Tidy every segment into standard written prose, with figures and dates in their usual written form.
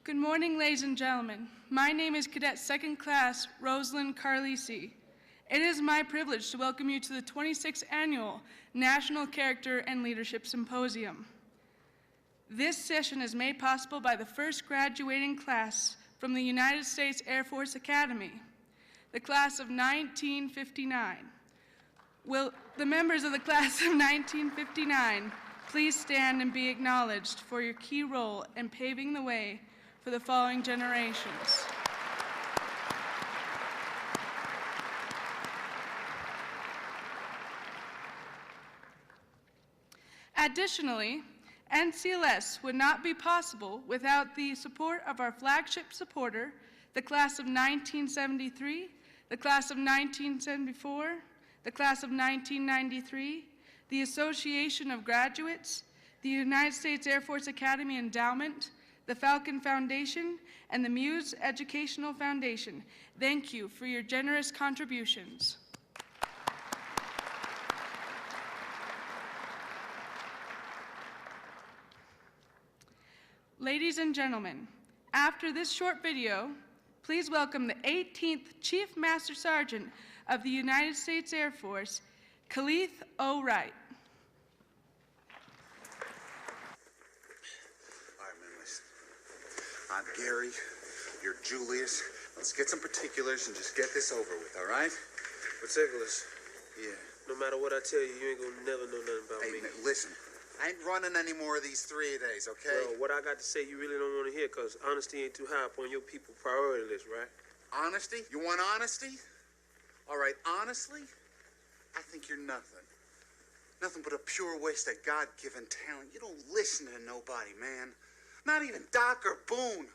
Good morning, ladies and gentlemen. My name is Cadet Second Class Rosalind Carlisi. It is my privilege to welcome you to the 26th Annual National Character and Leadership Symposium. This session is made possible by the first graduating class from the United States Air Force Academy, the class of 1959. Will the members of the class of 1959 please stand and be acknowledged for your key role in paving the way for the following generations. Additionally, NCLS would not be possible without the support of our flagship supporter, the class of 1973, the class of 1974, the class of 1993, the Association of Graduates, the United States Air Force Academy Endowment, the Falcon Foundation, and the Muse Educational Foundation. Thank you for your generous contributions. Ladies and gentlemen, after this short video, please welcome the 18th Chief Master Sergeant of the United States Air Force, Kaleth O. Wright. I'm Gary, you're Julius. Let's get some particulars and just get this over with, all right? Particulars? Yeah. No matter what I tell you, you ain't gonna never know nothing about me. Listen, I ain't running any more of these 3 days, okay? Well, what I got to say you really don't want to hear, because honesty ain't too high up on your people's priority list, right? Honesty? You want honesty? All right, honestly, I think you're nothing. Nothing but a pure waste of God-given talent. You don't listen to nobody, man. Not even Doc or Boone.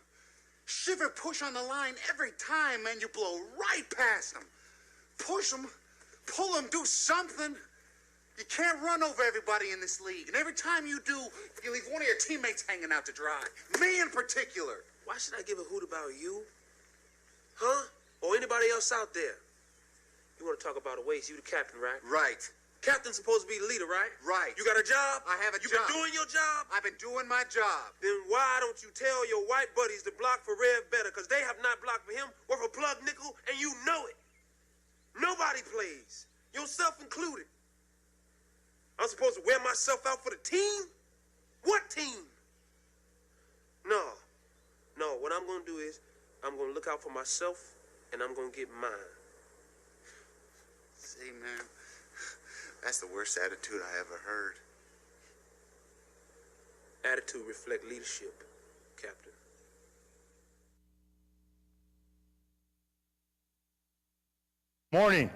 Shiver push on the line every time, man. You blow right past them. Push them, pull them, do something. You can't run over everybody in this league. And every time you do, you leave one of your teammates hanging out to dry. Me in particular. Why should I give a hoot about you? Huh? Or anybody else out there? You want to talk about a waste? You the captain, right? Right. Captain's supposed to be the leader, right? Right. You got a job? I have a job. You been doing your job? I've been doing my job. Then why don't you tell your white buddies to block for Rev better? Because they have not blocked for him worth a plug nickel, and you know it. Nobody plays, yourself included. I'm supposed to wear myself out for the team? What team? No. What I'm going to do is I'm going to look out for myself, and I'm going to get mine. See, man, that's the worst attitude I ever heard. Attitude reflect leadership, Captain. Morning.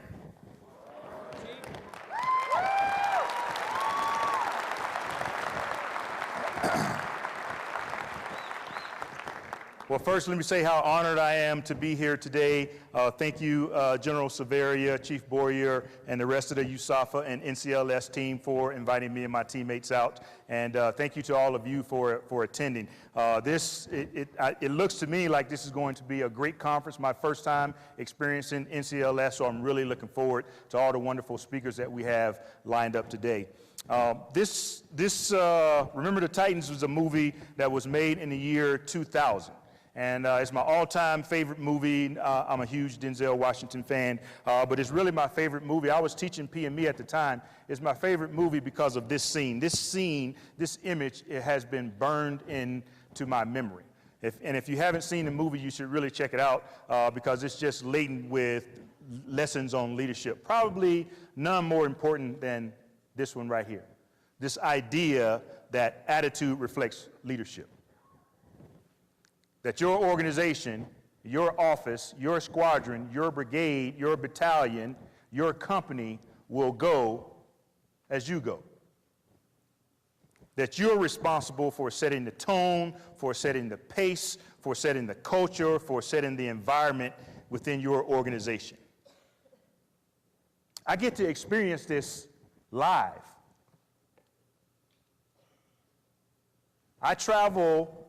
Well, first, let me say how honored I am to be here today. Thank you, General Severia, Chief Boyer, and the rest of the USAFA and NCLS team for inviting me and my teammates out. And thank you to all of you for attending. It looks to me like this is going to be a great conference, my first time experiencing NCLS, so I'm really looking forward to all the wonderful speakers that we have lined up today. Remember the Titans was a movie that was made in the year 2000. And it's my all-time favorite movie. I'm a huge Denzel Washington fan, but it's really my favorite movie. I was teaching PME at the time. It's my favorite movie because of this scene. This image, it has been burned into my memory. If you haven't seen the movie, you should really check it out because it's just laden with lessons on leadership. Probably none more important than this one right here. This idea that attitude reflects leadership. That your organization, your office, your squadron, your brigade, your battalion, your company will go as you go. That you're responsible for setting the tone, for setting the pace, for setting the culture, for setting the environment within your organization. I get to experience this live. I travel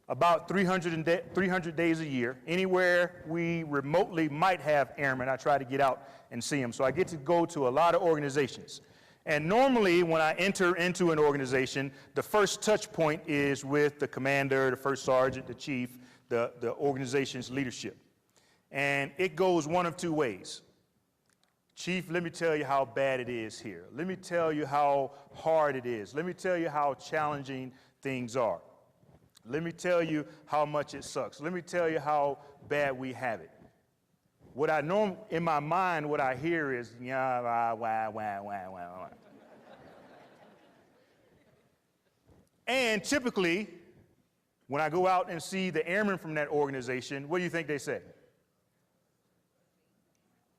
about 300 days a year. Anywhere we remotely might have airmen, I try to get out and see them. So I get to go to a lot of organizations. And normally when I enter into an organization, the first touch point is with the commander, the first sergeant, the chief, the organization's leadership. And it goes one of two ways. Chief, let me tell you how bad it is here. Let me tell you how hard it is. Let me tell you how challenging things are. Let me tell you how much it sucks. Let me tell you how bad we have it. What I know in my mind, what I hear is, yeah, wah. And typically, when I go out and see the airmen from that organization, what do you think they say?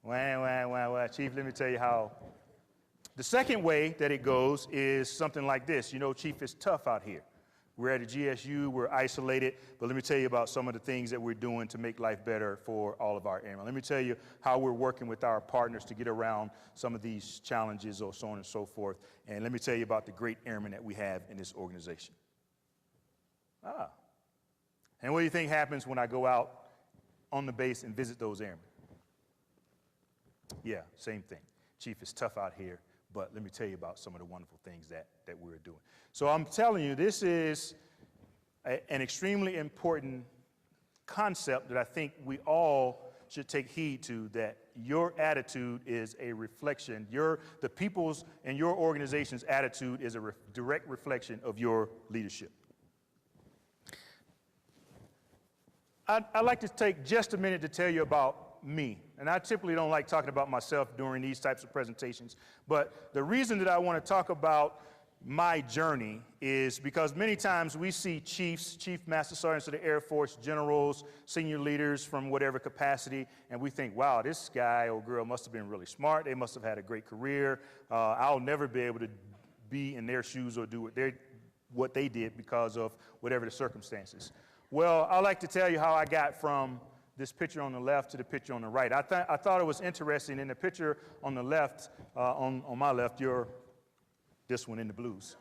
Wah, Chief, let me tell you how. The second way that it goes is something like this. You know, Chief, it's tough out here. We're at a GSU, we're isolated, but let me tell you about some of the things that we're doing to make life better for all of our airmen. Let me tell you how we're working with our partners to get around some of these challenges or so on and so forth. And let me tell you about the great airmen that we have in this organization. And what do you think happens when I go out on the base and visit those airmen? Yeah, same thing. Chief, it's tough out here, but let me tell you about some of the wonderful things that we're doing. So I'm telling you, this is an extremely important concept that I think we all should take heed to, that your attitude is a reflection, the people's and your organization's attitude is a direct reflection of your leadership. I'd like to take just a minute to tell you about me. And I typically don't like talking about myself during these types of presentations, but the reason that I want to talk about my journey is because many times we see chiefs, chief master sergeants of the Air Force, generals, senior leaders from whatever capacity, and we think, wow, this guy or girl must have been really smart. They must have had a great career. I'll never be able to be in their shoes or do what they did because of whatever the circumstances. Well, I like to tell you how I got from this picture on the left to the picture on the right. I thought it was interesting. In the picture on the left, on my left, you're this one in the blues.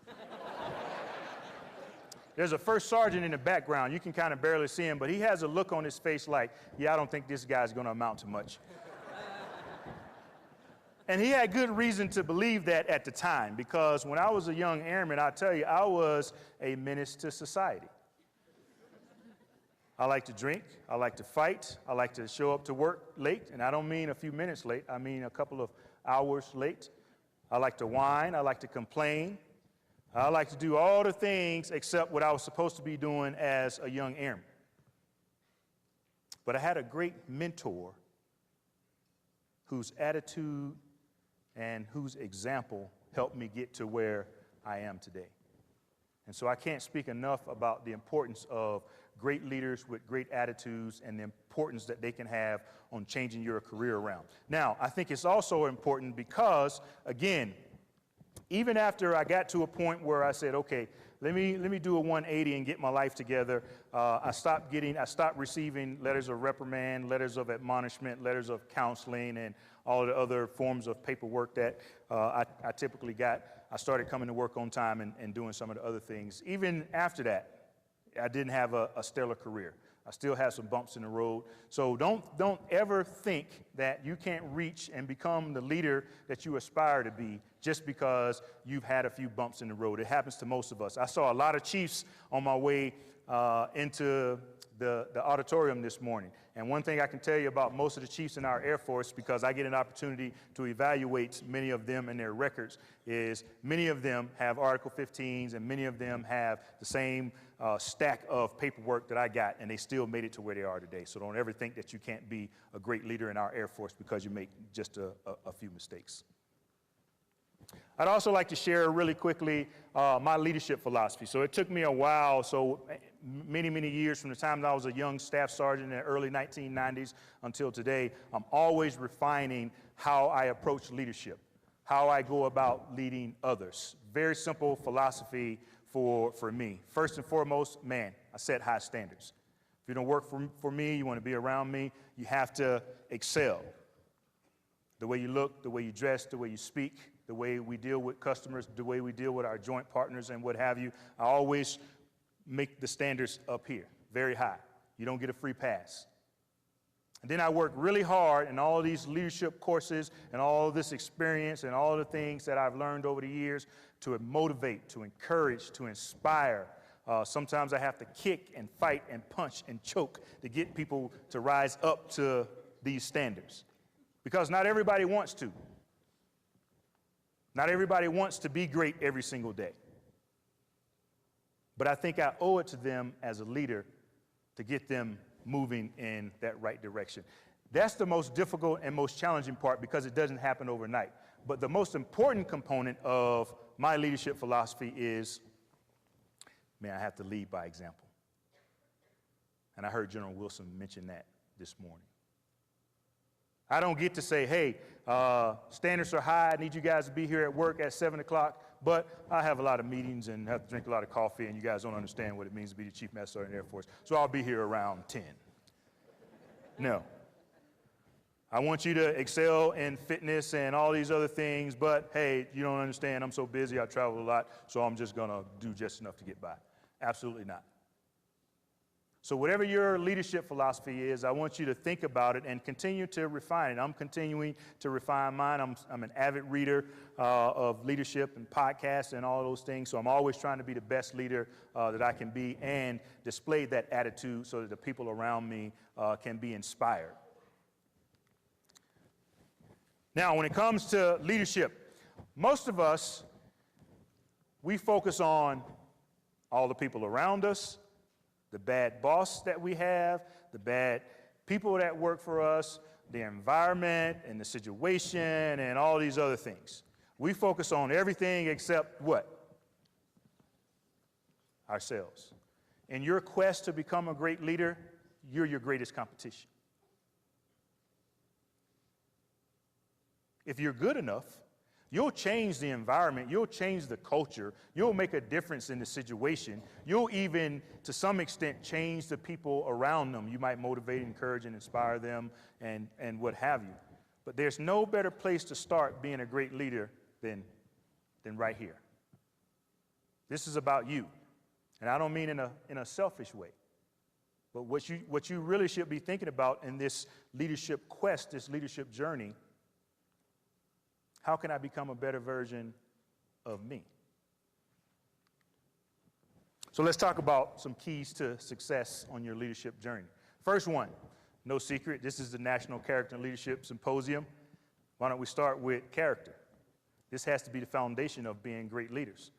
There's a first sergeant in the background. You can kind of barely see him, but he has a look on his face like, yeah, I don't think this guy's going to amount to much. And he had good reason to believe that at the time, because when I was a young airman, I tell you, I was a menace to society. I like to drink, I like to fight, I like to show up to work late, and I don't mean a few minutes late, I mean a couple of hours late. I like to whine, I like to complain, I like to do all the things except what I was supposed to be doing as a young airman. But I had a great mentor whose attitude and whose example helped me get to where I am today. And so I can't speak enough about the importance of great leaders with great attitudes and the importance that they can have on changing your career around. Now, I think it's also important because, again, even after I got to a point where I said, okay, let me do a 180 and get my life together, I stopped receiving letters of reprimand, letters of admonishment, letters of counseling, and all the other forms of paperwork that I typically got. I started coming to work on time and doing some of the other things. Even after that, I didn't have a stellar career. I still have some bumps in the road. So don't ever think that you can't reach and become the leader that you aspire to be just because you've had a few bumps in the road. It happens to most of us. I saw a lot of chiefs on my way into the auditorium this morning. And one thing I can tell you about most of the chiefs in our Air Force, because I get an opportunity to evaluate many of them and their records, is many of them have Article 15s and many of them have the same stack of paperwork that I got, and they still made it to where they are today. So don't ever think that you can't be a great leader in our Air Force because you make just a few mistakes. I'd also like to share really quickly my leadership philosophy. So it took me a while, so many years from the time that I was a young staff sergeant in the early 1990s until today, I'm always refining how I approach leadership, how I go about leading others. Very simple philosophy for me. First and foremost, man, I set high standards. If you don't work for me, you want to be around me, you have to excel. The way you look, the way you dress, the way you speak, the way we deal with customers, the way we deal with our joint partners and what have you. I always make the standards up here, very high. You don't get a free pass. And then I worked really hard in all of these leadership courses and all of this experience and all of the things that I've learned over the years to motivate, to encourage, to inspire. Sometimes I have to kick and fight and punch and choke to get people to rise up to these standards. Because not everybody wants to. Not everybody wants to be great every single day. But I think I owe it to them as a leader to get them moving in that right direction. That's the most difficult and most challenging part because it doesn't happen overnight. But the most important component of my leadership philosophy is, man, I have to lead by example. And I heard General Wilson mention that this morning. I don't get to say, hey, standards are high, I need you guys to be here at work at 7 o'clock, but I have a lot of meetings and have to drink a lot of coffee, and you guys don't understand what it means to be the Chief Master Sergeant in the Air Force, so I'll be here around 10. No. I want you to excel in fitness and all these other things, but hey, you don't understand, I'm so busy, I travel a lot, so I'm just gonna do just enough to get by. Absolutely not. So whatever your leadership philosophy is, I want you to think about it and continue to refine it. I'm continuing to refine mine. I'm an avid reader of leadership and podcasts and all those things, so I'm always trying to be the best leader that I can be and display that attitude so that the people around me can be inspired. Now, when it comes to leadership, most of us, we focus on all the people around us, the bad boss that we have, the bad people that work for us, the environment and the situation and all these other things. We focus on everything except what? Ourselves. In your quest to become a great leader, you're your greatest competition. If you're good enough, you'll change the environment, you'll change the culture, you'll make a difference in the situation, you'll even, to some extent, change the people around them. You might motivate, encourage, and inspire them, and what have you. But there's no better place to start being a great leader than right here. This is about you. And I don't mean in a selfish way. But what you really should be thinking about in this leadership quest, this leadership journey, how can I become a better version of me? So let's talk about some keys to success on your leadership journey. First one, no secret, this is the National Character and Leadership Symposium. Why don't we start with character? This has to be the foundation of being great leaders.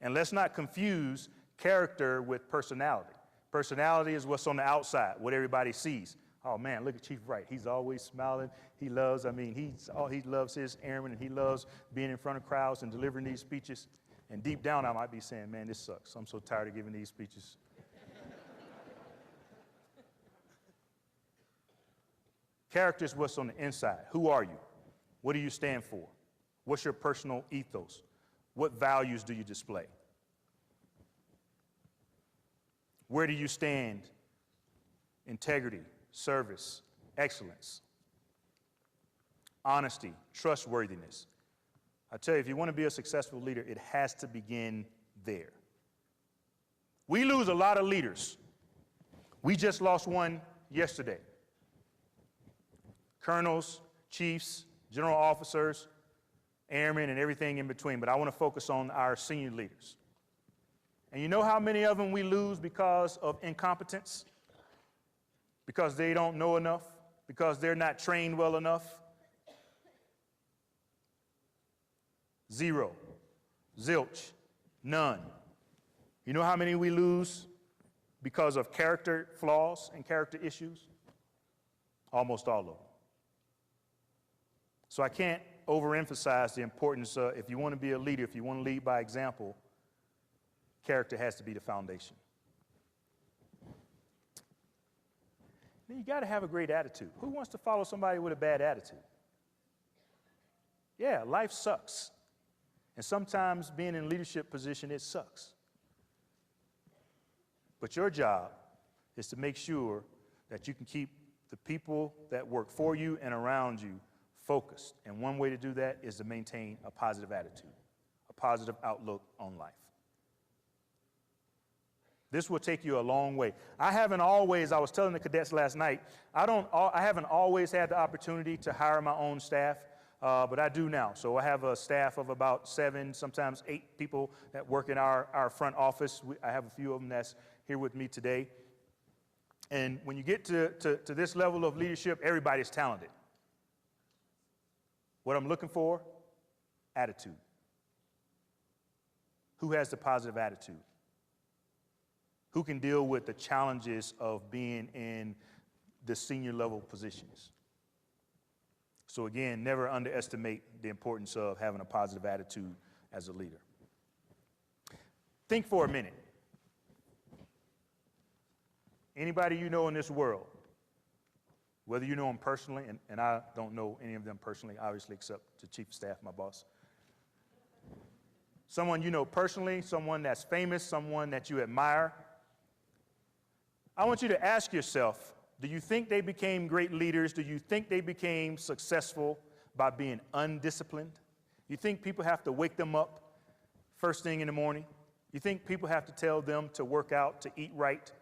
And let's not confuse character with personality. Personality is what's on the outside, what everybody sees. Oh man, look at Chief Wright. He's always smiling. He loves, he loves his airmen and he loves being in front of crowds and delivering these speeches. And deep down, I might be saying, man, this sucks. I'm so tired of giving these speeches. Character is what's on the inside. Who are you? What do you stand for? What's your personal ethos? What values do you display? Where do you stand? Integrity, service, excellence, honesty, trustworthiness. I tell you, if you want to be a successful leader, it has to begin there. We lose a lot of leaders. We just lost one yesterday. Colonels, chiefs, general officers, airmen, and everything in between. But I want to focus on our senior leaders. And you know how many of them we lose because of incompetence? Because they don't know enough? Because they're not trained well enough? Zero. Zilch. None. You know how many we lose because of character flaws and character issues? Almost all of them. So I can't overemphasize the importance of, if you want to be a leader, if you want to lead by example, character has to be the foundation. Then you got to have a great attitude. Who wants to follow somebody with a bad attitude? Yeah, life sucks. And sometimes being in a leadership position, it sucks. But your job is to make sure that you can keep the people that work for you and around you focused. And one way to do that is to maintain a positive attitude, a positive outlook on life. This will take you a long way. I was telling the cadets last night, I haven't always had the opportunity to hire my own staff, but I do now. So I have a staff of about 7, sometimes 8 people that work in our front office. I have a few of them that's here with me today. And when you get to this level of leadership, everybody's talented. What I'm looking for, attitude. Who has the positive attitude? Who can deal with the challenges of being in the senior level positions? So again, never underestimate the importance of having a positive attitude as a leader. Think for a minute. Anybody you know in this world, whether you know them personally, and I don't know any of them personally, obviously, except the chief of staff, my boss. Someone you know personally, someone that's famous, someone that you admire. I want you to ask yourself, do you think they became great leaders? Do you think they became successful by being undisciplined? You think people have to wake them up first thing in the morning? You think people have to tell them to work out, to eat right,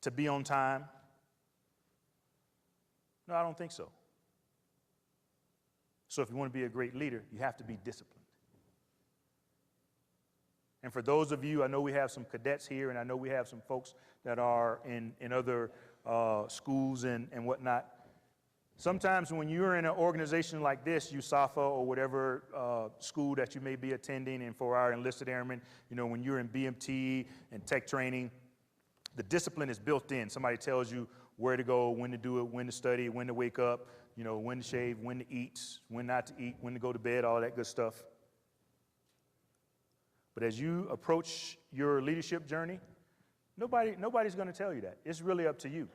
to be on time? No, I don't think so. So if you want to be a great leader, you have to be disciplined. And for those of you, I know we have some cadets here, and I know we have some folks that are in other schools and whatnot. Sometimes when you're in an organization like this, USAFA or whatever school that you may be attending, and for our enlisted airmen, when you're in BMT and tech training, the discipline is built in. Somebody tells you where to go, when to do it, when to study, when to wake up, when to shave, when to eat, when not to eat, when to go to bed, all that good stuff. But as you approach your leadership journey, nobody's going to tell you that. It's really up to you.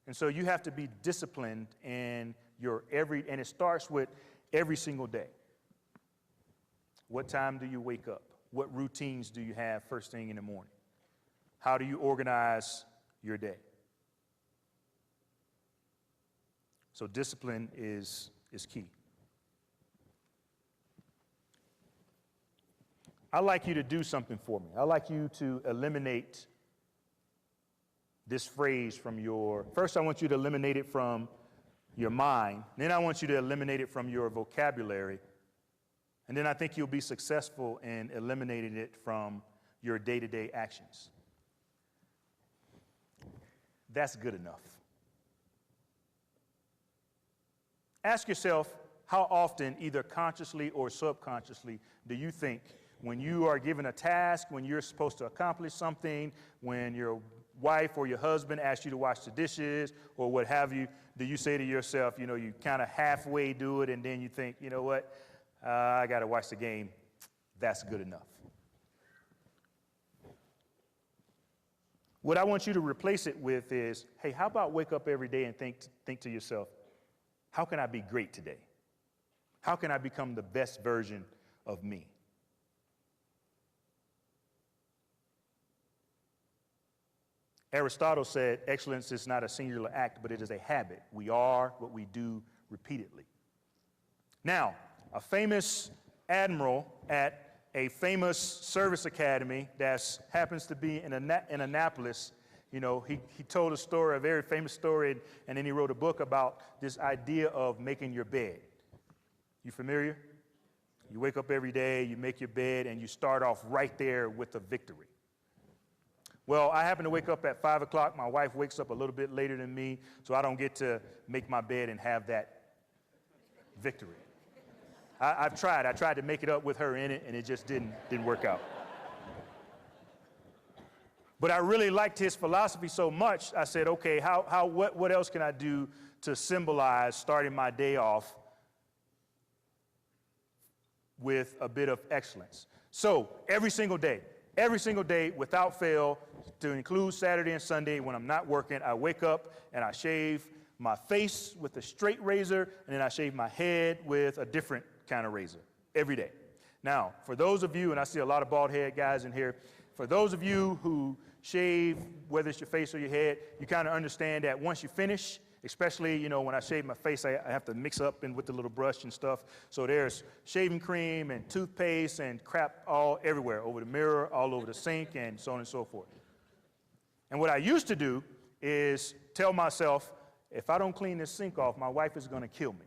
And so you have to be disciplined in and it starts with every single day. What time do you wake up? What routines do you have first thing in the morning? How do you organize your day? So discipline is key. I'd like you to do something for me. I'd like you to eliminate this phrase from first I want you to eliminate it from your mind. Then I want you to eliminate it from your vocabulary. And then I think you'll be successful in eliminating it from your day-to-day actions. That's good enough. Ask yourself, how often, either consciously or subconsciously, do you think when you are given a task, when you're supposed to accomplish something, when your wife or your husband asks you to wash the dishes or what have you, do you say to yourself, you kind of halfway do it and then you think, you know what, I got to watch the game. That's good enough. What I want you to replace it with is, hey, how about wake up every day and think to yourself, how can I be great today? How can I become the best version of me? Aristotle said, excellence is not a singular act, but it is a habit. We are what we do repeatedly. Now, a famous admiral at a famous service academy that happens to be in Annapolis, he told a very famous story, and then he wrote a book about this idea of making your bed. You familiar? You wake up every day, you make your bed, and you start off right there with a victory. Well, I happen to wake up at 5 o'clock. My wife wakes up a little bit later than me, so I don't get to make my bed and have that victory. I've tried. I tried to make it up with her in it, and it just didn't work out. But I really liked his philosophy so much, I said, okay, what else can I do to symbolize starting my day off with a bit of excellence? So every single day, without fail, to include Saturday and Sunday when I'm not working, I wake up and I shave my face with a straight razor, and then I shave my head with a different kind of razor every day. Now, for those of you, and I see a lot of bald head guys in here, for those of you who shave, whether it's your face or your head, you kind of understand that once you finish, especially, when I shave my face, I have to mix up with the little brush and stuff. So there's shaving cream and toothpaste and crap all everywhere, over the mirror, all over the sink, and so on and so forth. And what I used to do is tell myself, if I don't clean this sink off, my wife is going to kill me.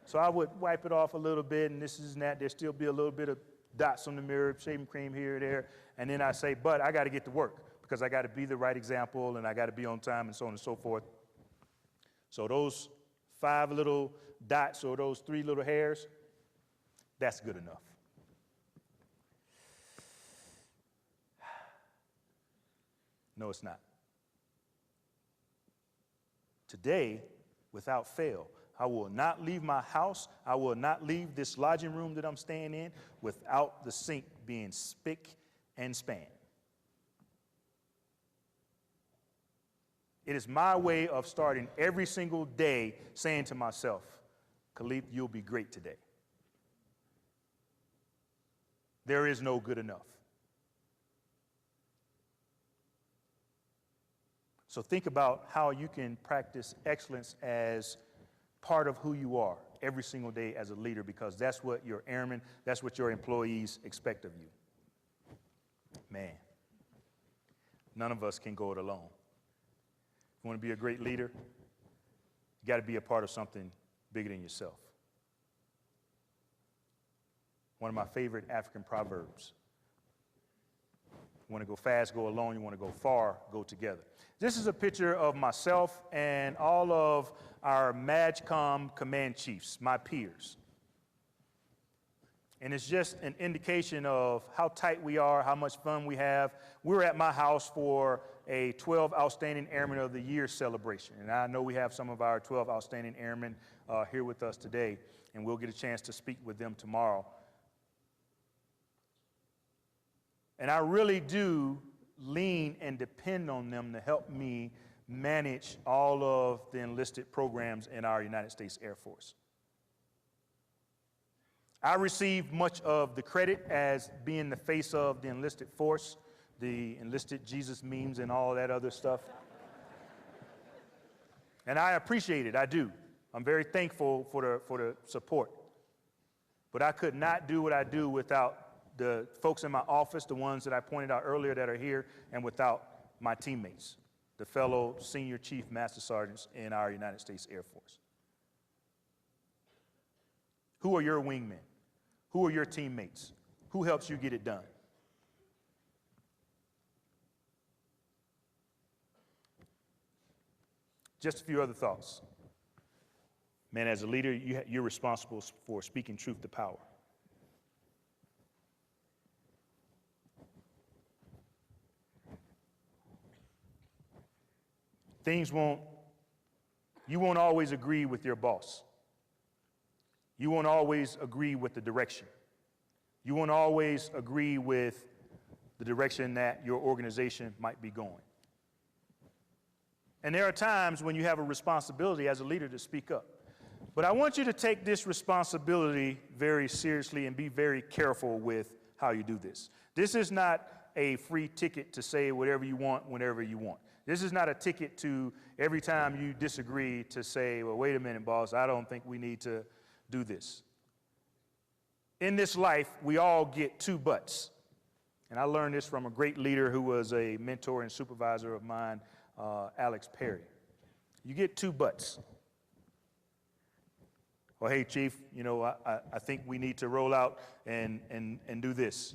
So I would wipe it off a little bit, and this and that. There'd still be a little bit of dots on the mirror, shaving cream here or there. And then I say, but I got to get to work because I got to be the right example, and I got to be on time, and so on and so forth. So those 5 little dots or those 3 little hairs, that's good enough. No, it's not. Today, without fail, I will not leave my house. I will not leave this lodging room that I'm staying in without the sink being spick and span. It is my way of starting every single day saying to myself, Kaleth, you'll be great today. There is no good enough. So think about how you can practice excellence as part of who you are every single day as a leader, because that's what your airmen, that's what your employees expect of you. Man, none of us can go it alone. If you want to be a great leader, you got to be a part of something bigger than yourself. One of my favorite African proverbs. You want to go fast, go alone. You want to go far, go together. This is a picture of myself and all of our MAGCOM command chiefs, my peers. And it's just an indication of how tight we are, how much fun we have. We're at my house for a 12 Outstanding Airmen of the Year celebration. And I know we have some of our 12 Outstanding Airmen here with us today, and we'll get a chance to speak with them tomorrow. And I really do lean and depend on them to help me manage all of the enlisted programs in our United States Air Force. I receive much of the credit as being the face of the enlisted force, the enlisted Jesus memes and all that other stuff. And I appreciate it, I do. I'm very thankful for the support. But I could not do what I do without the folks in my office, the ones that I pointed out earlier that are here, and without my teammates, the fellow senior chief master sergeants in our United States Air Force. Who are your wingmen? Who are your teammates? Who helps you get it done? Just a few other thoughts. Man, as a leader, you're responsible for speaking truth to power. You won't always agree with your boss. You won't always agree with the direction. You won't always agree with the direction that your organization might be going. And there are times when you have a responsibility as a leader to speak up. But I want you to take this responsibility very seriously and be very careful with how you do this. This is not a free ticket to say whatever you want whenever you want. This is not a ticket to every time you disagree to say, well, wait a minute, boss, I don't think we need to do this. In this life, we all get 2 butts. And I learned this from a great leader who was a mentor and supervisor of mine, Alex Perry. You get 2 butts. Well, hey, Chief, you know, I think we need to roll out and do this.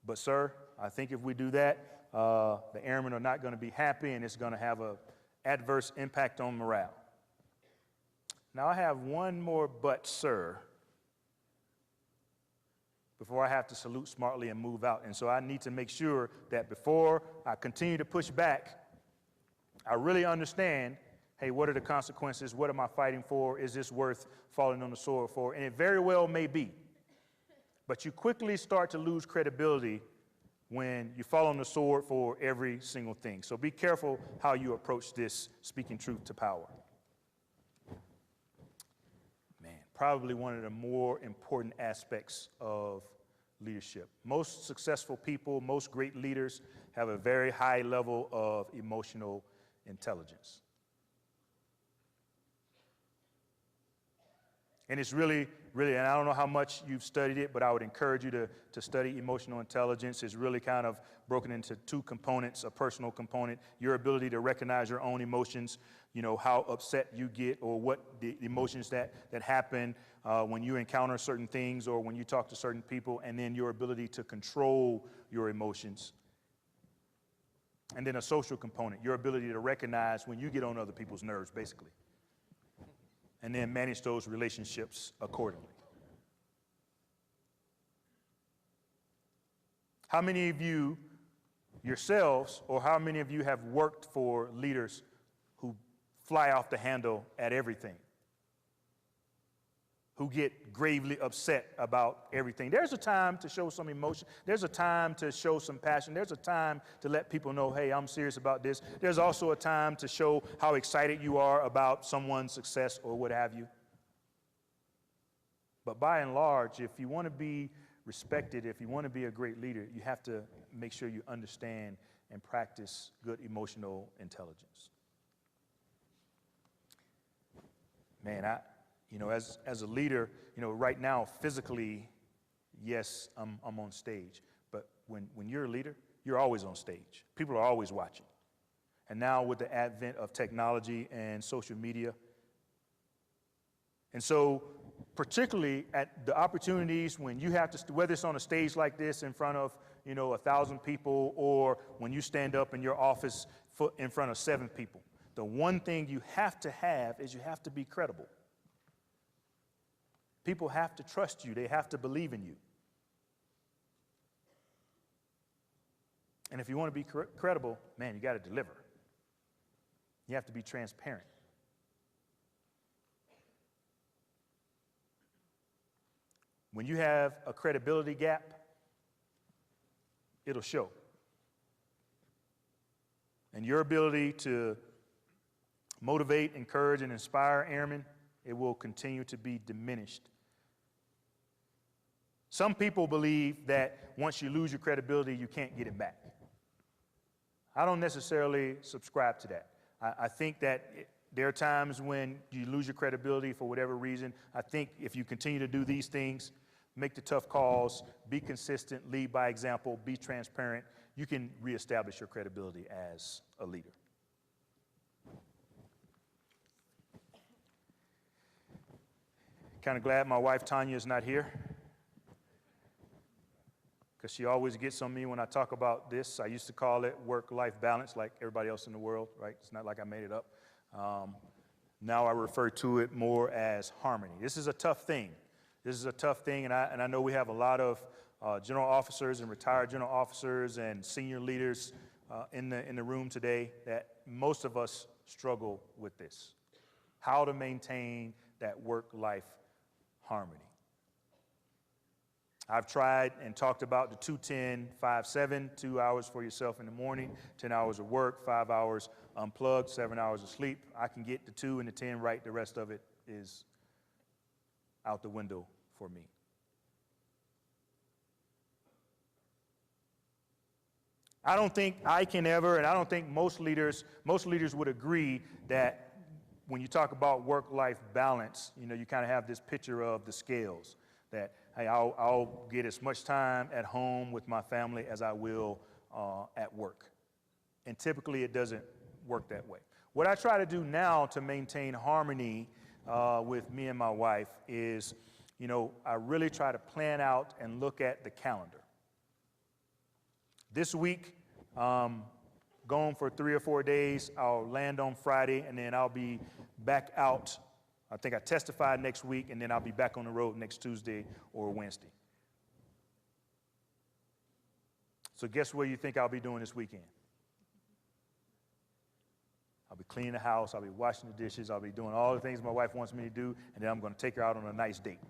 But, sir, I think if we do that, the airmen are not going to be happy, and it's going to have an adverse impact on morale. Now, I have one more but, sir, before I have to salute smartly and move out. And so I need to make sure that before I continue to push back, I really understand, hey, what are the consequences? What am I fighting for? Is this worth falling on the sword for? And it very well may be. But you quickly start to lose credibility when you fall on the sword for every single thing. So be careful how you approach this speaking truth to power. Man, probably one of the more important aspects of leadership. Most successful people, most great leaders have a very high level of emotional intelligence. And it's really really, and I don't know how much you've studied it, but I would encourage you to study emotional intelligence. It's really kind of broken into two components: a personal component, your ability to recognize your own emotions, you know, how upset you get or what the emotions that happen when you encounter certain things or when you talk to certain people, and then your ability to control your emotions. And then a social component, your ability to recognize when you get on other people's nerves, basically. And then manage those relationships accordingly. How many of you yourselves, or how many of you have worked for leaders who fly off the handle at everything? Who get gravely upset about everything? There's a time to show some emotion. There's a time to show some passion. There's a time to let people know, hey, I'm serious about this. There's also a time to show how excited you are about someone's success or what have you. But by and large, if you want to be respected, if you want to be a great leader, you have to make sure you understand and practice good emotional intelligence. Man, as a leader, right now, physically, yes, I'm on stage. But when you're a leader, you're always on stage. People are always watching. And now with the advent of technology and social media, and so particularly at the opportunities when you have to, whether it's on a stage like this in front of 1,000 people, or when you stand up in your office in front of 7 people, the one thing you have to have is you have to be credible. People have to trust you. They have to believe in you. And if you want to be credible, man, you got to deliver. You have to be transparent. When you have a credibility gap, it'll show. And your ability to motivate, encourage, and inspire airmen, it will continue to be diminished. Some people believe that once you lose your credibility, you can't get it back. I don't necessarily subscribe to that. I think that there are times when you lose your credibility for whatever reason. I think if you continue to do these things, make the tough calls, be consistent, lead by example, be transparent, you can reestablish your credibility as a leader. Kind of glad my wife Tanya is not here, because she always gets on me when I talk about this. I used to call it work-life balance, like everybody else in the world, right? It's not like I made it up. Now I refer to it more as harmony. This is a tough thing. This is a tough thing, and I know we have a lot of general officers and retired general officers and senior leaders in the room today that most of us struggle with this. How to maintain that work-life harmony. I've tried and talked about the 2-10-5-7, 2 hours for yourself in the morning, 10 hours of work, 5 hours unplugged, 7 hours of sleep. I can get the 2 and the 10 right. The rest of it is out the window for me. I don't think I can ever, and I don't think most leaders would agree that when you talk about work-life balance, you kind of have this picture of the scales, that, hey, I'll get as much time at home with my family as I will at work. And typically it doesn't work that way. What I try to do now to maintain harmony with me and my wife is, I really try to plan out and look at the calendar. This week, going for 3 or 4 days. I'll land on Friday, and then I'll be back out. I think I testify next week, and then I'll be back on the road next Tuesday or Wednesday. So guess what you think I'll be doing this weekend? I'll be cleaning the house, I'll be washing the dishes, I'll be doing all the things my wife wants me to do, and then I'm going to take her out on a nice date.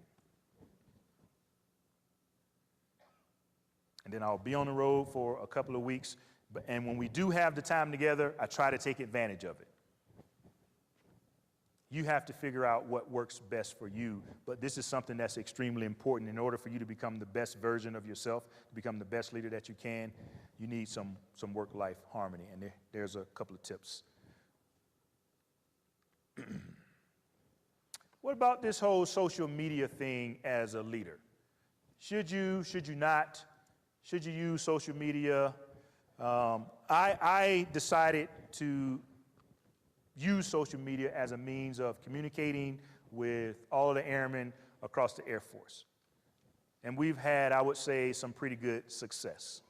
And then I'll be on the road for a couple of weeks, and when we do have the time together, I try to take advantage of it. You have to figure out what works best for you, but this is something that's extremely important. In order for you to become the best version of yourself, to become the best leader that you can, you need some work-life harmony, and there's a couple of tips. What about this whole social media thing as a leader? Should you not? Should you use social media? I decided to use social media as a means of communicating with all of the airmen across the Air Force. And we've had, I would say, some pretty good success.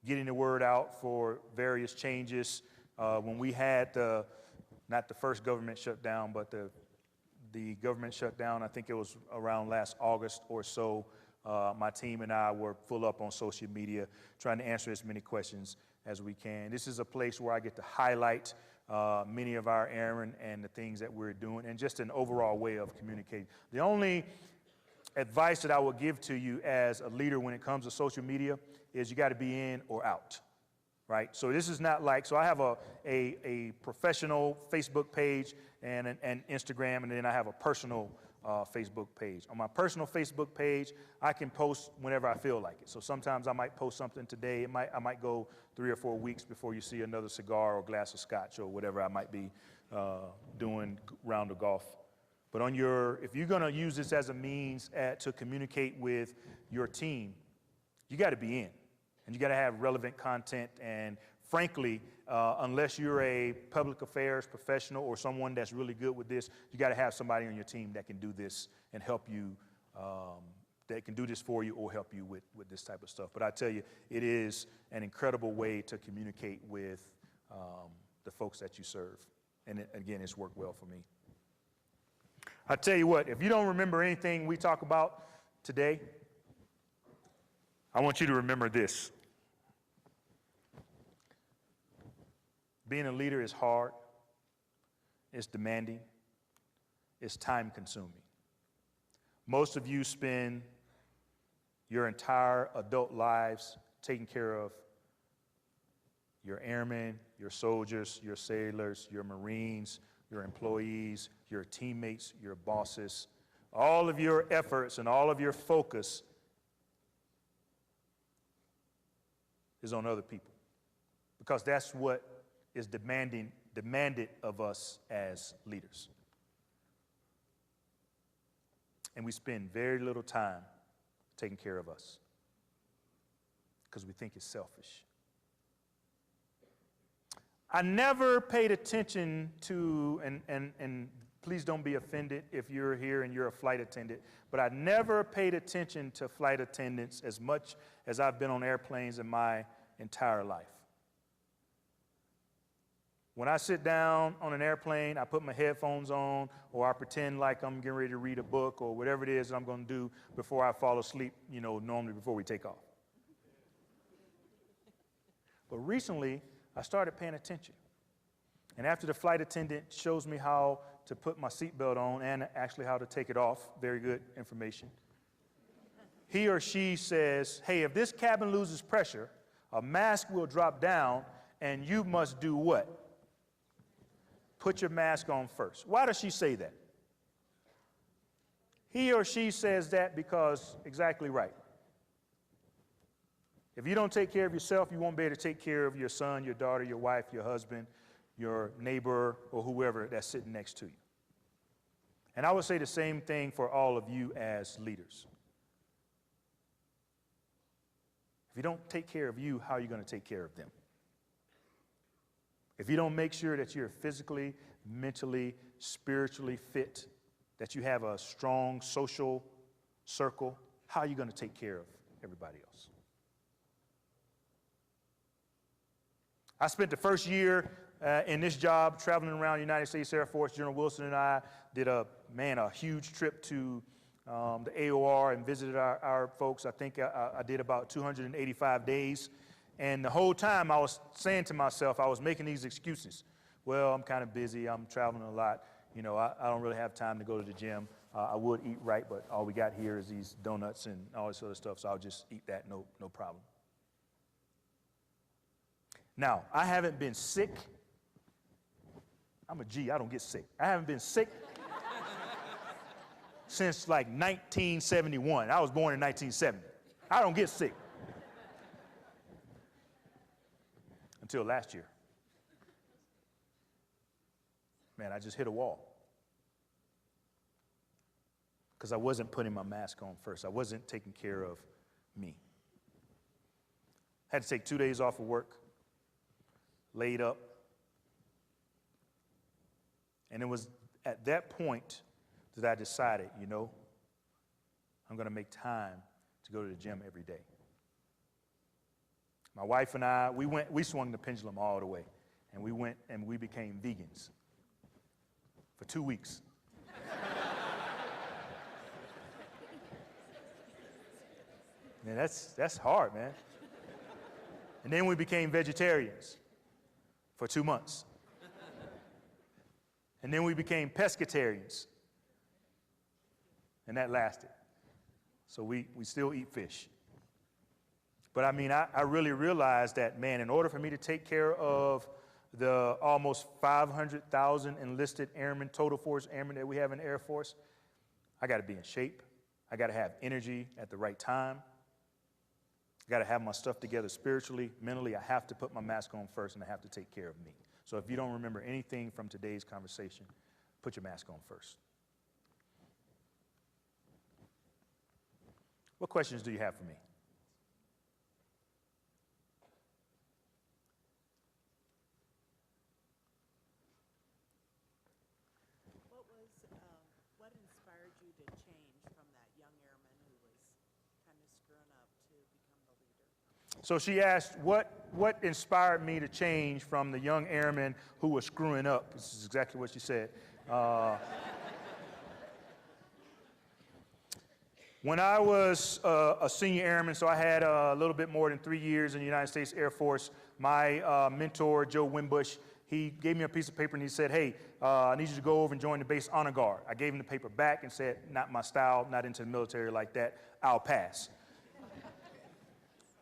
Getting the word out for various changes. When we had not the first government shutdown, but the government shutdown, I think it was around last August or so, my team and I were full up on social media, trying to answer as many questions as we can. This is a place where I get to highlight many of our airmen and the things that we're doing, and just an overall way of communicating. The only advice that I will give to you as a leader when it comes to social media is you got to be in or out, right? So this is not like, so I have a professional Facebook page and Instagram, and then I have a personal Facebook page. On my personal Facebook page, I can post whenever I feel like it. So sometimes I might post something today. I might go 3 or 4 weeks before you see another cigar or glass of scotch or whatever I might be doing round of golf. But if you're going to use this as a means to communicate with your team, you got to be in, and you got to have relevant content. And frankly, unless you're a public affairs professional or someone that's really good with this, you got to have somebody on your team that can do this and help you, that can do this for you or help you with this type of stuff. But I tell you, it is an incredible way to communicate with the folks that you serve. And again, it's worked well for me. I tell you what, if you don't remember anything we talk about today, I want you to remember this. Being a leader is hard, it's demanding, it's time consuming. Most of you spend your entire adult lives taking care of your airmen, your soldiers, your sailors, your Marines, your employees, your teammates, your bosses. All of your efforts and all of your focus is on other people, because that's what is demanded of us as leaders. And we spend very little time taking care of us because we think it's selfish. I never paid attention to, and please don't be offended if you're here and you're a flight attendant, but I never paid attention to flight attendants as much as I've been on airplanes in my entire life. When I sit down on an airplane, I put my headphones on, or I pretend like I'm getting ready to read a book or whatever it is that I'm going to do before I fall asleep, normally before we take off. But recently, I started paying attention. And after the flight attendant shows me how to put my seatbelt on and actually how to take it off, very good information, he or she says, hey, if this cabin loses pressure, a mask will drop down and you must do what? Put your mask on first. Why does she say that? He or she says that because exactly right. If you don't take care of yourself, you won't be able to take care of your son, your daughter, your wife, your husband, your neighbor, or whoever that's sitting next to you. And I would say the same thing for all of you as leaders. If you don't take care of you, how are you going to take care of them? If you don't make sure that you're physically, mentally, spiritually fit, that you have a strong social circle, how are you going to take care of everybody else? I spent the first year in this job traveling around the United States Air Force. General Wilson and I did a huge trip to the AOR and visited our folks. I think I did about 285 days. And the whole time I was saying to myself, I was making these excuses. Well, I'm kind of busy. I'm traveling a lot. I don't really have time to go to the gym. I would eat right, but all we got here is these donuts and all this other stuff, so I'll just eat that, no problem. Now, I haven't been sick. I'm a G, I don't get sick. I haven't been sick since like 1971. I was born in 1970. I don't get sick. Until last year. Man, I just hit a wall. because I wasn't putting my mask on first. I wasn't taking care of me. Had to take 2 days off of work, laid up. And it was at that point that I decided, you know, I'm going to make time to go to the gym every day. My wife and I, we swung the pendulum all the way, and we went and we became vegans for 2 weeks. Man, that's hard, man. And then we became vegetarians for 2 months. And then we became pescatarians, and that lasted. So we still eat fish. But I mean, I really realized that, man, in order for me to take care of the almost 500,000 enlisted airmen, total force airmen that we have in the Air Force, I got to be in shape. I got to have energy at the right time. I got to have my stuff together spiritually, mentally. I have to put my mask on first, and I have to take care of me. So if you don't remember anything from today's conversation, put your mask on first. What questions do you have for me? What inspired you to change from that young airman who was kind of screwing up to become the leader? So she asked, what inspired me to change from the young airman who was screwing up? This is exactly what she said. When I was a senior airman, so I had a little bit more than 3 years in the United States Air Force, my mentor, Joe Wimbush, he gave me a piece of paper and he said, hey, I need you to go over and join the base honor guard. I gave him the paper back and said, not my style, not into the military like that, I'll pass.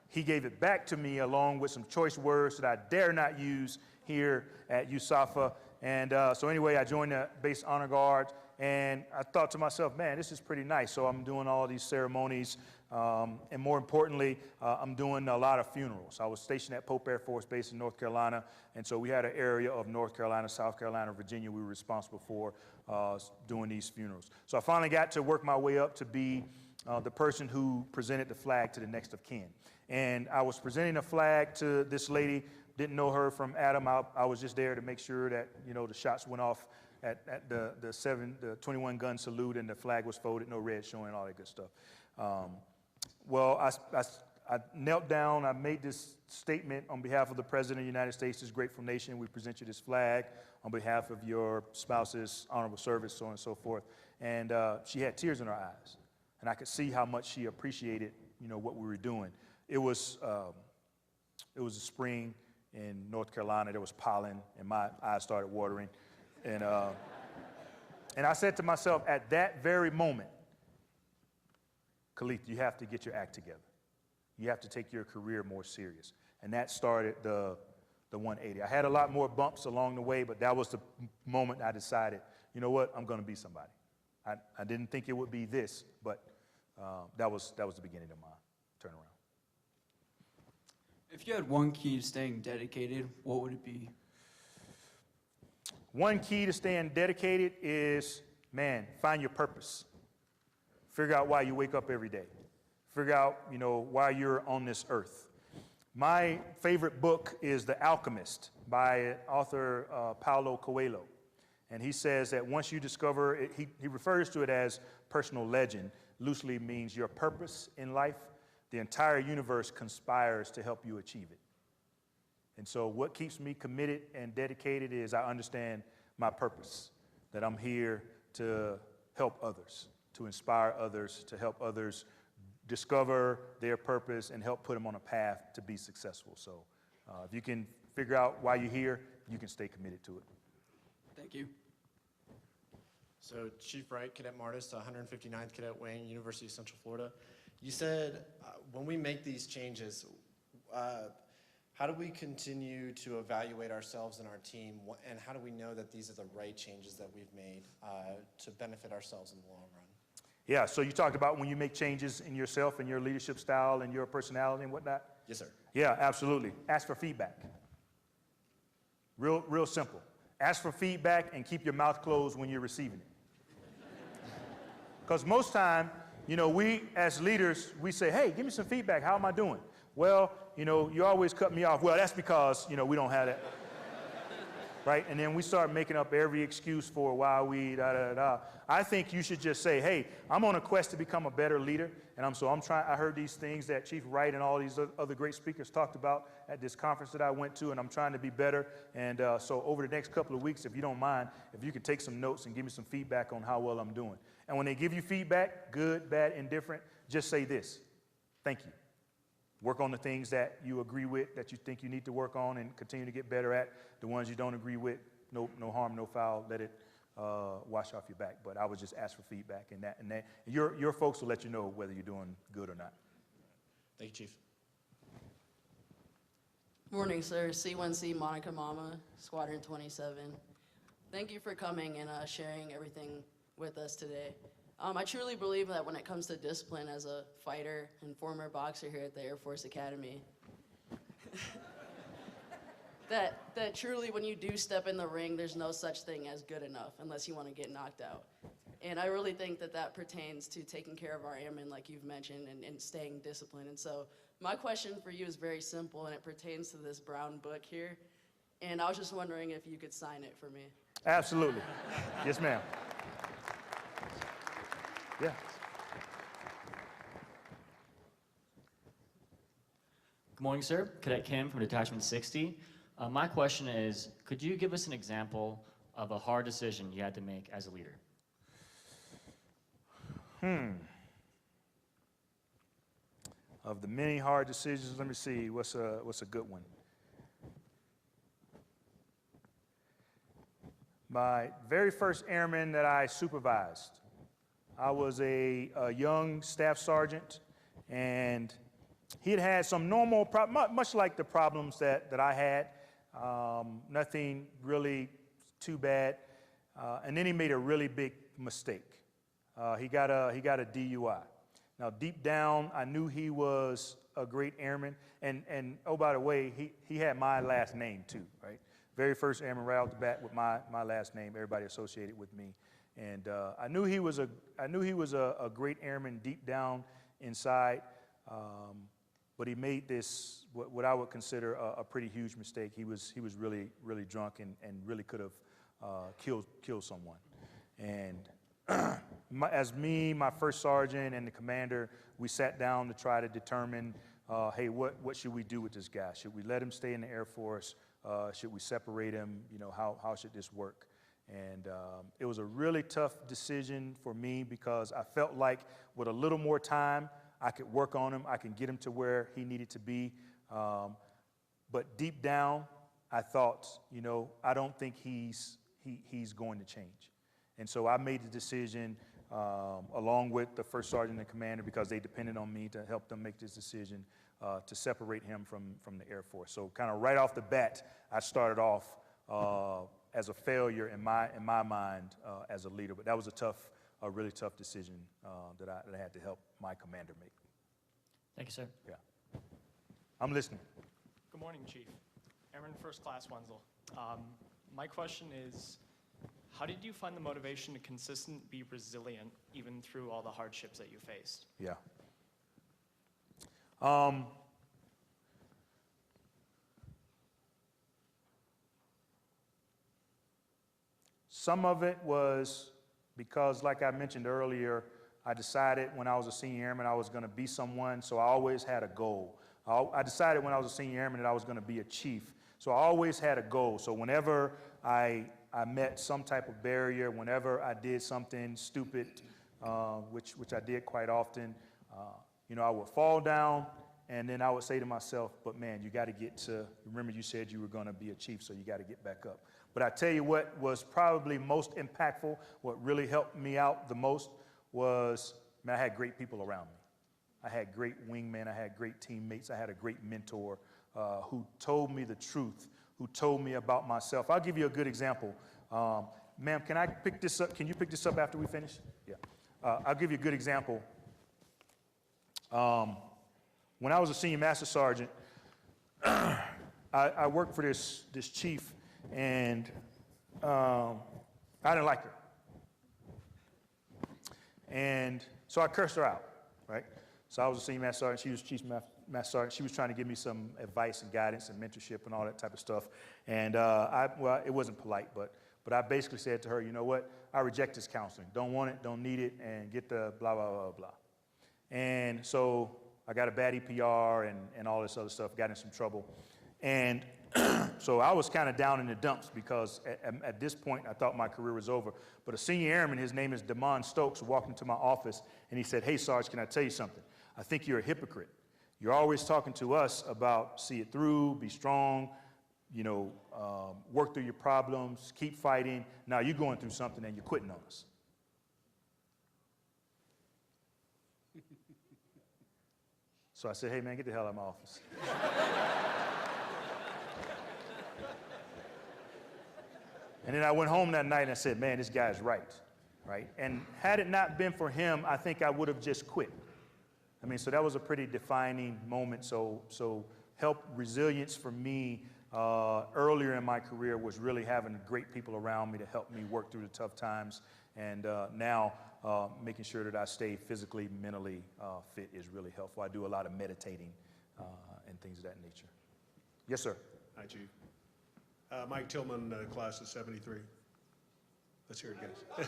He gave it back to me along with some choice words that I dare not use here at USAFA. And so anyway, I joined the base honor guard, and I thought to myself, man, this is pretty nice. So I'm doing all these ceremonies, and more importantly, I'm doing a lot of funerals. I was stationed at Pope Air Force Base in North Carolina, and so we had an area of North Carolina, South Carolina, Virginia we were responsible for doing these funerals. So I finally got to work my way up to be the person who presented the flag to the next of kin. And I was presenting a flag to this lady, didn't know her from Adam. I was just there to make sure that, you know, the shots went off at the 21 gun salute and the flag was folded, no red showing, all that good stuff. Well, I knelt down, I made this statement on behalf of the President of the United States, this grateful nation. We present you this flag on behalf of your spouse's honorable service, so on and so forth. And she had tears in her eyes. And I could see how much she appreciated, you know, what we were doing. It was a spring in North Carolina. There was pollen, and my eyes started watering. And I said to myself, at that very moment, Kaleth, you have to get your act together. You have to take your career more serious. And that started the 180. I had a lot more bumps along the way, but that was the moment I decided, you know what, I'm going to be somebody. I didn't think it would be this, but that was the beginning of my turnaround. If you had one key to staying dedicated, what would it be? One key to staying dedicated is, man, find your purpose. Figure out why you wake up every day. Figure out, you know, why you're on this earth. My favorite book is The Alchemist by author Paulo Coelho. And he says that once you discover it, he refers to it as personal legend, loosely means your purpose in life. The entire universe conspires to help you achieve it. And so what keeps me committed and dedicated is I understand my purpose, that I'm here to help others, to inspire others, to help others discover their purpose and help put them on a path to be successful. So if you can figure out why you're here, you can stay committed to it. Thank you. So Chief Wright, Cadet Martis, 159th Cadet Wing, University of Central Florida. You said when we make these changes, how do we continue to evaluate ourselves and our team, and how do we know that these are the right changes that we've made to benefit ourselves in the long run? Yeah, so you talked about when you make changes in yourself and your leadership style and your personality and whatnot? Yes, sir. Yeah, absolutely. Ask for feedback. Real simple. Ask for feedback and keep your mouth closed when you're receiving it. Because most time, you know, we as leaders, we say, hey, give me some feedback. How am I doing? Well, you know, you always cut me off. Well, that's because, you know, we don't have that. Right? And then we start making up every excuse for why we da-da-da-da. I think you should just say, hey, I'm on a quest to become a better leader. And I'm trying, I heard these things that Chief Wright and all these other great speakers talked about at this conference that I went to, and I'm trying to be better. And so over the next couple of weeks, if you don't mind, if you could take some notes and give me some feedback on how well I'm doing. And when they give you feedback, good, bad, indifferent, just say this: thank you. Work on the things that you agree with, that you think you need to work on, and continue to get better at. The ones you don't agree with, no harm, no foul. Let it wash off your back. But I would just ask for feedback, and that your folks will let you know whether you're doing good or not. Thank you, Chief. Morning, sir. C1C Monica Mama, Squadron 27. Thank you for coming and sharing everything with us today. I truly believe that when it comes to discipline as a fighter and former boxer here at the Air Force Academy, that truly when you do step in the ring, there's no such thing as good enough unless you want to get knocked out. And I really think that pertains to taking care of our airmen, like you've mentioned, and staying disciplined. And so my question for you is very simple, and it pertains to this brown book here. And I was just wondering if you could sign it for me. Absolutely. Yes, ma'am. Yeah. Good morning, sir. Cadet Kim from Detachment 60. My question is, could you give us an example of a hard decision you had to make as a leader? Of the many hard decisions, let me see, what's a good one? My very first airman that I supervised, I was a young staff sergeant, and he had some normal problems, much like the problems that I had. Nothing really too bad. And then he made a really big mistake. He got a DUI. Now, deep down, I knew he was a great airman. And oh, by the way, he had my last name too, right? Very first airman right off the bat with my last name, everybody associated with me. And I knew he was a great airman deep down inside. But he made this, what I would consider a pretty huge mistake. He was really, really drunk and really could have killed someone. And my first sergeant and the commander, we sat down to try to determine, hey, what should we do with this guy? Should we let him stay in the Air Force? Should we separate him? You know, how should this work? And it was a really tough decision for me because I felt like with a little more time, I could work on him. I can get him to where he needed to be. But deep down, I thought, you know, I don't think he's going to change. And so I made the decision, along with the first sergeant and commander, because they depended on me to help them make this decision, to separate him from the Air Force. So kind of right off the bat, I started off as a failure in my mind as a leader. But that was a really tough decision that I had to help my commander make. Thank you, sir. Yeah. I'm listening. Good morning, Chief. Airman First Class Wenzel. My question is, how did you find the motivation to consistently be resilient even through all the hardships that you faced? Yeah. Some of it was because, like I mentioned earlier, I decided when I was a senior airman I was going to be someone, so I always had a goal. I decided when I was a senior airman that I was going to be a chief, so I always had a goal. So whenever I met some type of barrier, whenever I did something stupid, which I did quite often, you know, I would fall down, and then I would say to myself, but man, you got to get to, remember you said you were going to be a chief, so you got to get back up. But I tell you what was probably most impactful, what really helped me out the most was, man, I had great people around me. I had great wingmen, I had great teammates, I had a great mentor who told me the truth, who told me about myself. I'll give you a good example. Ma'am, can I pick this up? Can you pick this up after we finish? Yeah. I'll give you a good example. When I was a senior master sergeant, I worked for this chief, and I didn't like her. And so I cursed her out, right? So I was a senior master sergeant, she was chief master sergeant. She was trying to give me some advice and guidance and mentorship and all that type of stuff. And well, it wasn't polite, but I basically said to her, you know what? I reject this counseling. Don't want it, don't need it, and get the blah, blah, blah, blah. And so I got a bad EPR and all this other stuff, got in some trouble. And so I was kind of down in the dumps because at this point I thought my career was over. But a senior airman, his name is Damon Stokes, walked into my office and he said, hey, Sarge, can I tell you something? I think you're a hypocrite. You're always talking to us about see it through, be strong, you know, work through your problems, keep fighting. Now you're going through something and you're quitting on us. So I said, hey man, get the hell out of my office. And then I went home that night and I said, man, this guy's right? And had it not been for him, I think I would have just quit. I mean, so that was a pretty defining moment. So help resilience for me earlier in my career was really having great people around me to help me work through the tough times. And now making sure that I stay physically, mentally fit is really helpful. I do a lot of meditating and things of that nature. Yes, sir. Hi, Chief. Mike Tillman, class of 73. Let's hear it, guys.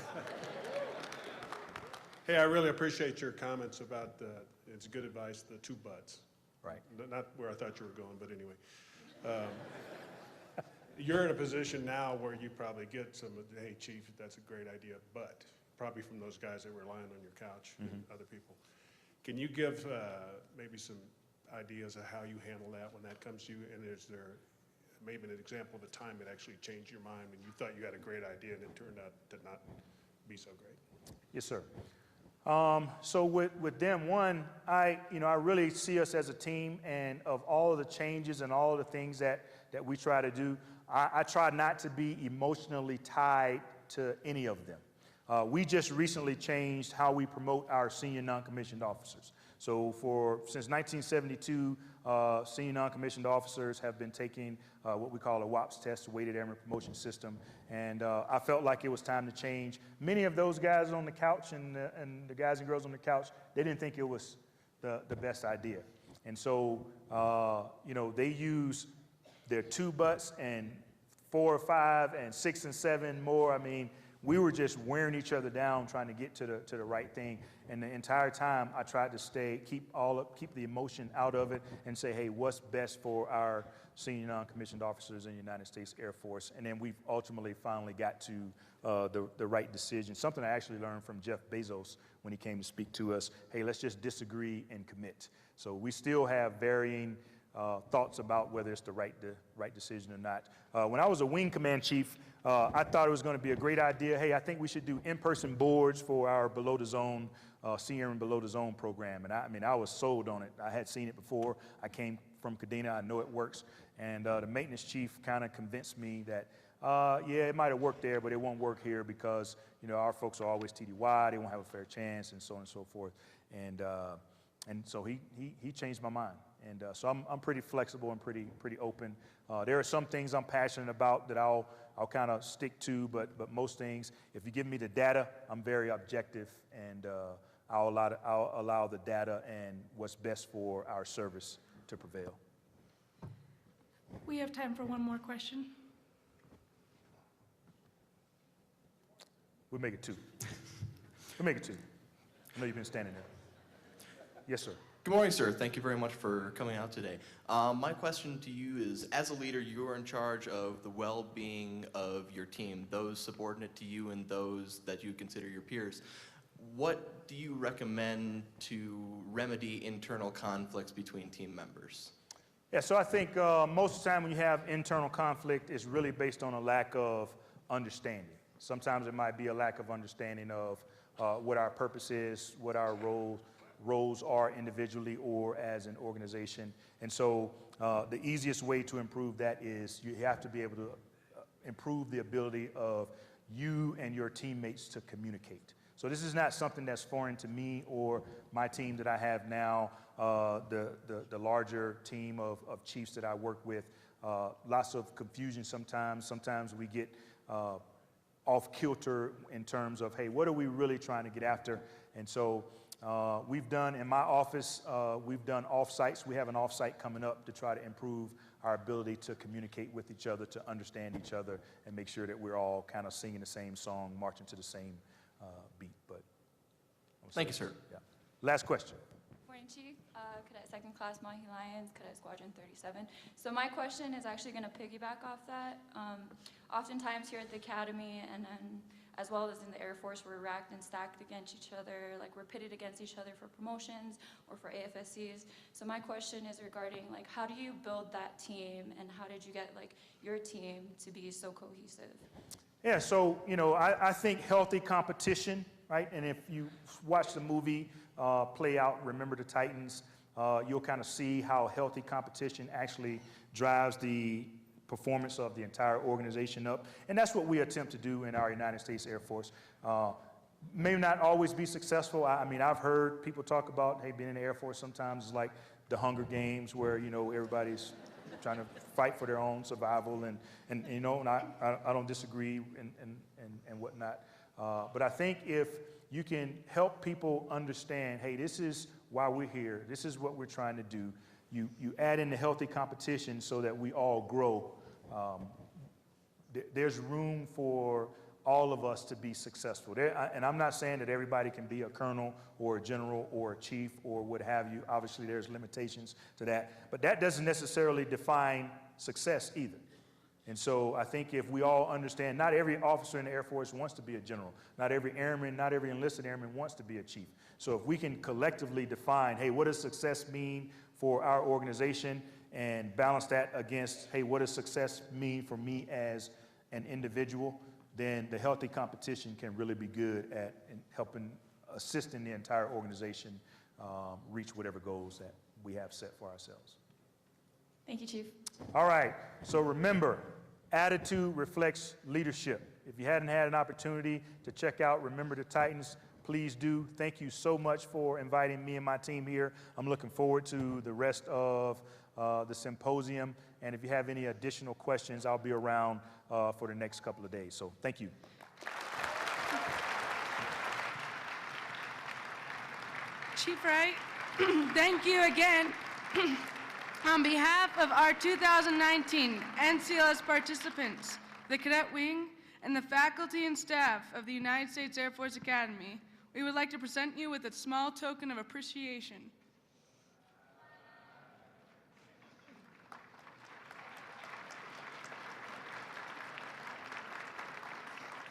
Hey, I really appreciate your comments about it's good advice, the two butts. Right. Not where I thought you were going, but anyway. You're in a position now where you probably get some, hey, Chief, that's a great idea, but probably from those guys that were lying on your couch and other people. Can you give maybe some ideas of how you handle that when that comes to you? And is there maybe an example of a time it actually changed your mind and you thought you had a great idea and it turned out to not be so great? Yes, sir. So with them, one, I really see us as a team, and of all of the changes and all of the things that we try to do, I try not to be emotionally tied to any of them. We just recently changed how we promote our senior non-commissioned officers. So since 1972, senior non-commissioned officers have been taking what we call a WAPS test, a weighted airman promotion system, and I felt like it was time to change. Many of those guys on the couch and the guys and girls on the couch, they didn't think it was the best idea. And so, they use their 2 butts and 4 or 5 and 6 and 7 more. I mean, we were just wearing each other down trying to get to the right thing. And the entire time I tried to keep the emotion out of it and say, hey, what's best for our senior non-commissioned officers in the United States Air Force? And then we've ultimately finally got to the right decision. Something I actually learned from Jeff Bezos when he came to speak to us. Hey, let's just disagree and commit. So we still have varying thoughts about whether it's the right decision or not. When I was a wing command chief, I thought it was going to be a great idea. Hey, I think we should do in-person boards for our below the zone, senior and below the zone program. And I was sold on it. I had seen it before. I came from Kadena. I know it works. And the maintenance chief kind of convinced me that, yeah, it might have worked there, but it won't work here because, our folks are always TDY. They won't have a fair chance and so on and so forth. And so he changed my mind. And so I'm pretty flexible and pretty open. There are some things I'm passionate about that I'll kind of stick to, but most things, if you give me the data, I'm very objective, and I'll allow the data and what's best for our service to prevail. We have time for one more question. We'll make it 2. We'll make it 2. I know you've been standing there. Yes, sir. Good morning, sir. Thank you very much for coming out today. My question to you is, as a leader, you are in charge of the well-being of your team, those subordinate to you and those that you consider your peers. What do you recommend to remedy internal conflicts between team members? Yeah, so I think most of the time when you have internal conflict, it's really based on a lack of understanding. Sometimes it might be a lack of understanding of what our purpose is, what our roles are individually or as an organization. And so the easiest way to improve that is you have to be able to improve the ability of you and your teammates to communicate. So this is not something that's foreign to me or my team that I have now, the larger team of chiefs that I work with. Lots of confusion sometimes. Sometimes we get off kilter in terms of, hey, what are we really trying to get after? And so we've done, in my office, we've done off-sites. We have an off-site coming up to try to improve our ability to communicate with each other, to understand each other, and make sure that we're all kind of singing the same song, marching to the same beat. But Thank you, sir. Yeah. Last question. Morning, Chief. Cadet Second Class Mahi Lyons, Cadet Squadron 37. So my question is actually going to piggyback off that. Oftentimes here at the Academy and then as well as in the Air Force, we're racked and stacked against each other, like we're pitted against each other for promotions or for AFSCs. So my question is regarding like, how do you build that team and how did you get like your team to be so cohesive? Yeah, so, you know, I think healthy competition, right? And if you watch the movie play out, Remember the Titans, you'll kind of see how healthy competition actually drives the performance of the entire organization up. And that's what we attempt to do in our United States Air Force. May not always be successful. I mean, I've heard people talk about, hey, being in the Air Force sometimes is like the Hunger Games where, you know, everybody's trying to fight for their own survival. And you know, and I don't disagree and whatnot. But I think if you can help people understand, hey, this is why we're here. This is what we're trying to do. You add in the healthy competition so that we all grow. There's room for all of us to be successful. And I'm not saying that everybody can be a colonel or a general or a chief or what have you. Obviously, there's limitations to that. But that doesn't necessarily define success either. And so I think if we all understand, not every officer in the Air Force wants to be a general. Not every airman, not every enlisted airman wants to be a chief. So if we can collectively define, hey, what does success mean for our organization and balance that against, hey, what does success mean for me as an individual, then the healthy competition can really be good at helping, assisting the entire organization reach whatever goals that we have set for ourselves. Thank you, Chief. All right, so remember, attitude reflects leadership. If you hadn't had an opportunity to check out Remember the Titans, please do. Thank you so much for inviting me and my team here. I'm looking forward to the rest of the symposium. And if you have any additional questions, I'll be around for the next couple of days. So thank you. Chief Wright, thank you again. On behalf of our 2019 NCLS participants, the Cadet Wing, and the faculty and staff of the United States Air Force Academy, we would like to present you with a small token of appreciation.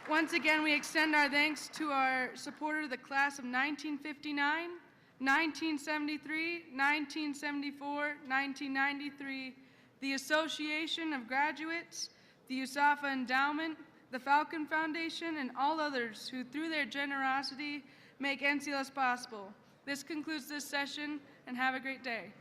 Once again, we extend our thanks to our supporters of the class of 1959, 1973, 1974, 1993, the Association of Graduates, the USAFA Endowment, the Falcon Foundation, and all others who, through their generosity, make NCLS possible. This concludes this session, and have a great day.